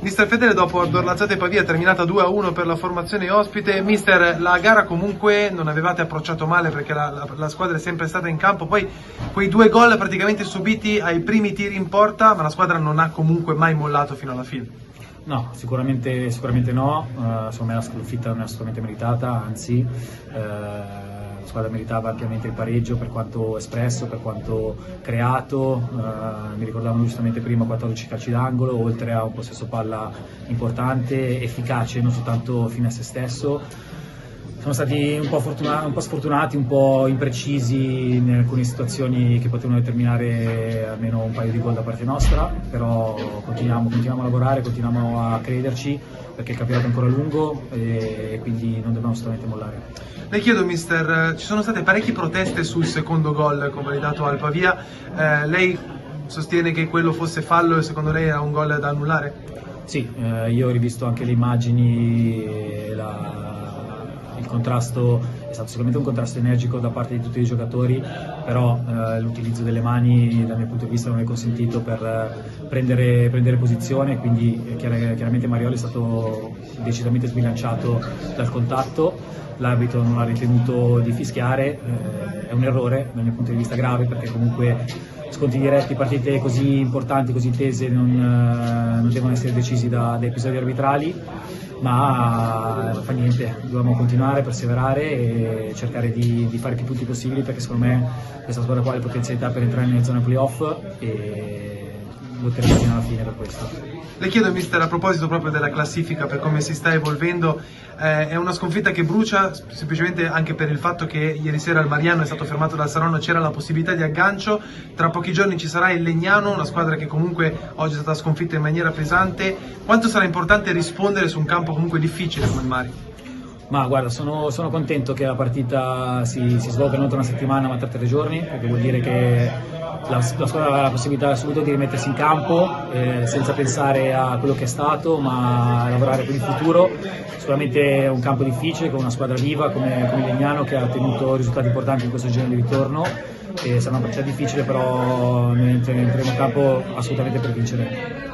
Mister Fedele, dopo Dorlazzate Pavia terminata 2-1 per la formazione ospite, mister, la gara comunque non avevate approcciato male perché la squadra è sempre stata in campo, poi quei 2 gol praticamente subiti ai primi tiri in porta, ma la squadra non ha comunque mai mollato fino alla fine. No, sicuramente no, secondo me la sconfitta non è assolutamente meritata, anzi la squadra meritava ampiamente il pareggio per quanto espresso, per quanto creato, mi ricordavano giustamente prima 14 calci d'angolo, oltre a un possesso palla importante, efficace, non soltanto fine a se stesso. Siamo stati un po' sfortunati, un po' imprecisi in alcune situazioni che potevano determinare almeno un paio di gol da parte nostra, però continuiamo a lavorare, continuiamo a crederci perché il campionato è ancora lungo e quindi non dobbiamo assolutamente mollare. Le chiedo, mister, ci sono state parecchie proteste sul secondo gol convalidato al Pavia, lei sostiene che quello fosse fallo e secondo lei era un gol da annullare? Sì, io ho rivisto anche le immagini e il contrasto è stato sicuramente un contrasto energico da parte di tutti i giocatori, però l'utilizzo delle mani dal mio punto di vista non è consentito per prendere posizione, quindi chiaramente Marioli è stato decisamente sbilanciato dal contatto, l'arbitro non ha ritenuto di fischiare, è un errore dal mio punto di vista grave perché comunque scontri diretti, partite così importanti, così tese non devono essere decisi da episodi arbitrali, ma non fa niente, dobbiamo continuare, perseverare e cercare di fare più punti possibili perché secondo me questa squadra qua ha le potenzialità per entrare nelle zone playoff e lotteremo fino alla fine per questo. Le chiedo, mister, a proposito proprio della classifica, per come si sta evolvendo, è una sconfitta che brucia semplicemente anche per il fatto che ieri sera il Mariano è stato fermato dal Saronno, c'era la possibilità di aggancio, tra pochi giorni ci sarà il Legnano, una squadra che comunque oggi è stata sconfitta in maniera pesante. Quanto sarà importante rispondere su un campo comunque difficile come il Mari? Ma guarda, sono contento che la partita si svolga non tra una settimana ma tra 3 giorni, perché vuol dire che la squadra ha la possibilità subito di rimettersi in campo senza pensare a quello che è stato, ma a lavorare per il futuro. Sicuramente è un campo difficile con una squadra viva come il Legnano che ha ottenuto risultati importanti in questo girone di ritorno e sarà una partita difficile, però noi entreremo in campo assolutamente per vincere.